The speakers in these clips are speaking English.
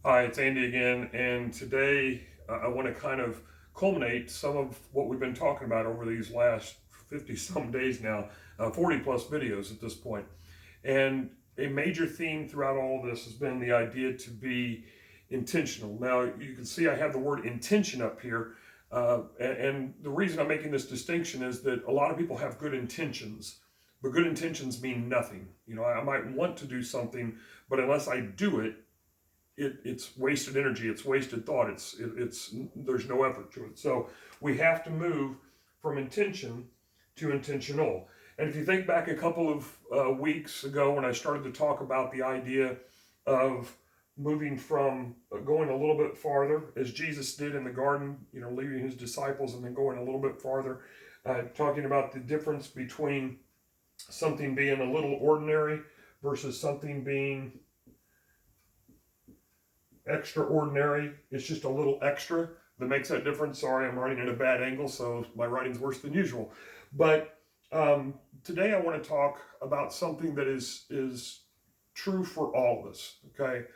Hi, it's Andy again, and today I want to kind of culminate some of what we've been talking about over these last 50 some days now, 40 plus videos at this point. And a major theme throughout all of this has been the idea to be intentional. Now, you can see I have the word intention up here, and the reason I'm making this distinction is that a lot of people have good intentions, but good intentions mean nothing. You know, I might want to do something, but unless I do it, it's wasted energy, it's wasted thought, it's there's no effort to it. So we have to move from intention to intentional. And if you think back a couple of weeks ago when I started to talk about the idea of moving from going a little bit farther, as Jesus did in the garden, you know, leaving his disciples and then going a little bit farther, talking about the difference between something being a little ordinary versus something being extraordinary. It's just a little extra that makes that difference. Sorry, I'm writing at a bad angle, so my writing's worse than usual. But today I want to talk about something that is true for all of us. Okay,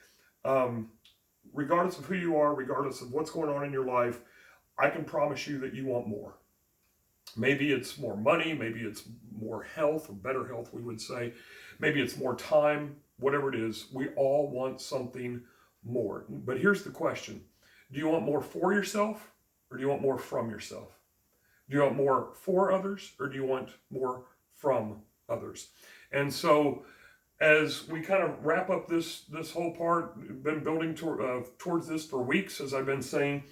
regardless of who you are, regardless of what's going on in your life, I can promise you that you want more. Maybe it's more money, maybe it's more health, or better health, we would say. Maybe it's more time, whatever it is. We all want something more. But here's the question. Do you want more for yourself, or do you want more from yourself? Do you want more for others, or do you want more from others? And so as we kind of wrap up this whole part, been building towards this for weeks, as I've been saying,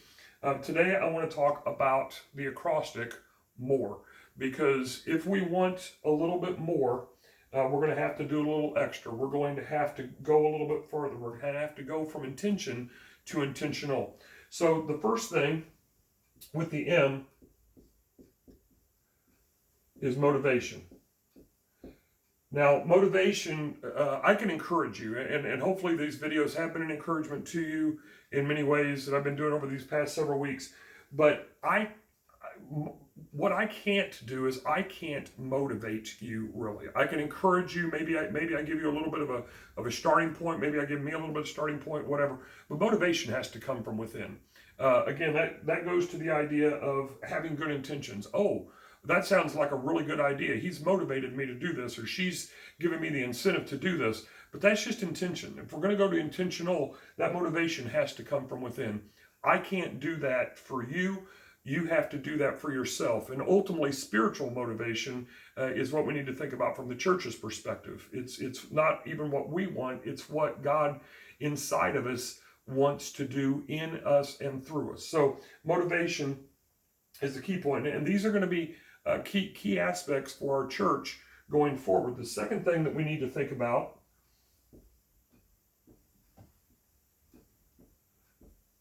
today I want to talk about the acrostic more, because if we want a little bit more, we're going to have to do a little extra. We're going to have to go a little bit further. We're going to have to go from intention to intentional. So the first thing with the M is motivation. Now, motivation, I can encourage you, and hopefully these videos have been an encouragement to you in many ways that I've been doing over these past several weeks. But what I can't do is I can't motivate you really. I can encourage you. Maybe I give you a little bit of a starting point. Maybe I give me a little bit of starting point, whatever. But motivation has to come from within. Again, that goes to the idea of having good intentions. Oh, that sounds like a really good idea. He's motivated me to do this, or she's given me the incentive to do this. But that's just intention. If we're going to go to intentional, that motivation has to come from within. I can't do that for you. You have to do that for yourself. And ultimately, spiritual motivation is what we need to think about from the church's perspective. It's not even what we want. It's what God inside of us wants to do in us and through us. So motivation is the key point. And these are going to be key aspects for our church going forward. The second thing that we need to think about,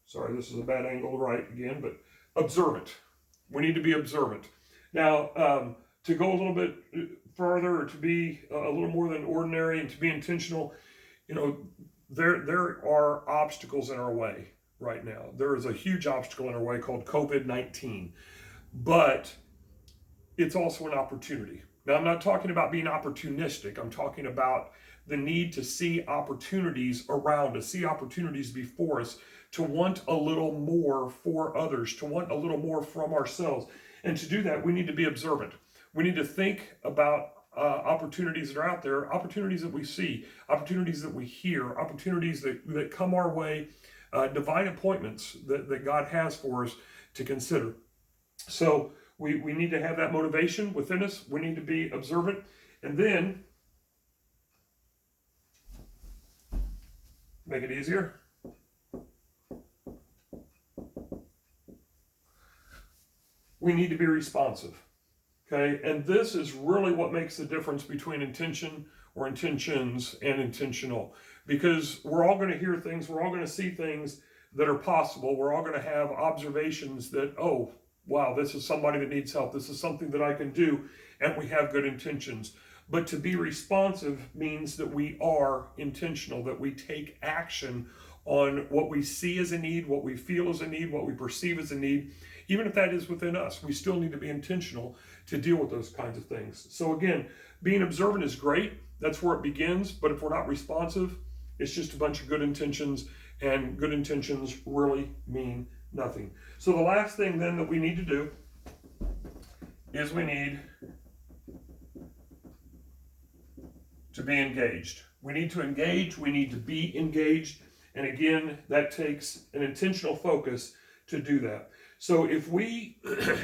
sorry, this is a bad angle to write again, but observant. We need to be observant. Now, to go a little bit further, or to be a little more than ordinary and to be intentional, you know, there are obstacles in our way right now. There is a huge obstacle in our way called COVID-19, but it's also an opportunity. Now, I'm not talking about being opportunistic. I'm talking about the need to see opportunities around us, see opportunities before us, to want a little more for others, to want a little more from ourselves. And to do that, we need to be observant. We need to think about opportunities that are out there, opportunities that we see, opportunities that we hear, opportunities that come our way, divine appointments that God has for us to consider. So we need to have that motivation within us. We need to be observant. And then, make it easier, we need to be responsive. Okay, and this is really what makes the difference between intention or intentions and intentional, because we're all going to hear things, we're all going to see things that are possible, we're all going to have observations that, oh, wow, this is somebody that needs help, this is something that I can do, and we have good intentions. But to be responsive means that we are intentional, that we take action on what we see as a need, what we feel as a need, what we perceive as a need. Even if that is within us, we still need to be intentional to deal with those kinds of things. So again, being observant is great. That's where it begins. But if we're not responsive, It's just a bunch of good intentions, and good intentions really mean nothing. So the last thing then that we need to do is we need to be engaged. We need to engage, we need to be engaged, and again, that takes an intentional focus to do that. So if we,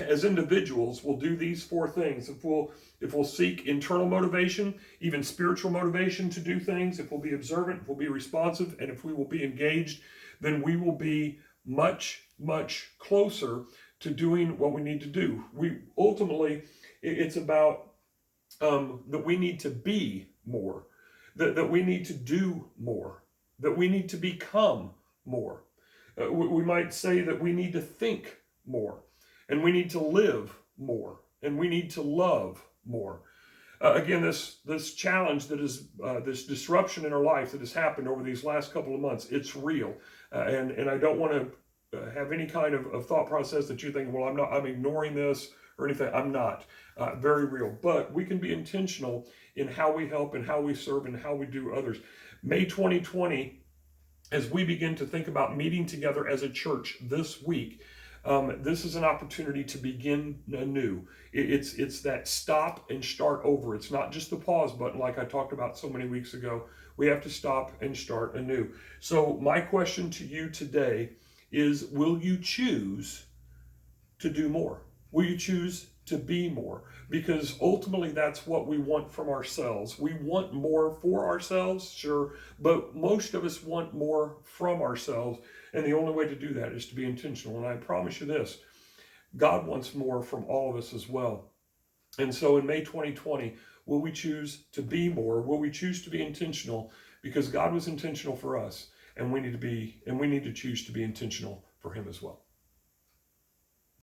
as individuals, will do these four things, if we'll seek internal motivation, even spiritual motivation to do things, if we'll be observant, if we'll be responsive, and if we will be engaged, then we will be much, much closer to doing what we need to do. Ultimately, it's about that we need to be more, that we need to do more, that we need to become more. We might say that we need to think more, and we need to live more, and we need to love more. Again, this challenge that is this disruption in our life that has happened over these last couple of months, it's real, and I don't want to have any kind of thought process that you think, well, I'm ignoring this or anything. I'm not. Very real, but we can be intentional in how we help and how we serve and how we do others. May 2020, as we begin to think about meeting together as a church this week, this is an opportunity to begin anew. It's that stop and start over. It's not just the pause button like I talked about so many weeks ago. We have to stop and start anew. So my question to you today is, will you choose to do more? Will you choose to be more? Because ultimately that's what we want from ourselves. We want more for ourselves, sure, but most of us want more from ourselves. And the only way to do that is to be intentional. And I promise you this, God wants more from all of us as well. And so in May 2020, will we choose to be more? Will we choose to be intentional? Because God was intentional for us, and we need to choose to be intentional for him as well.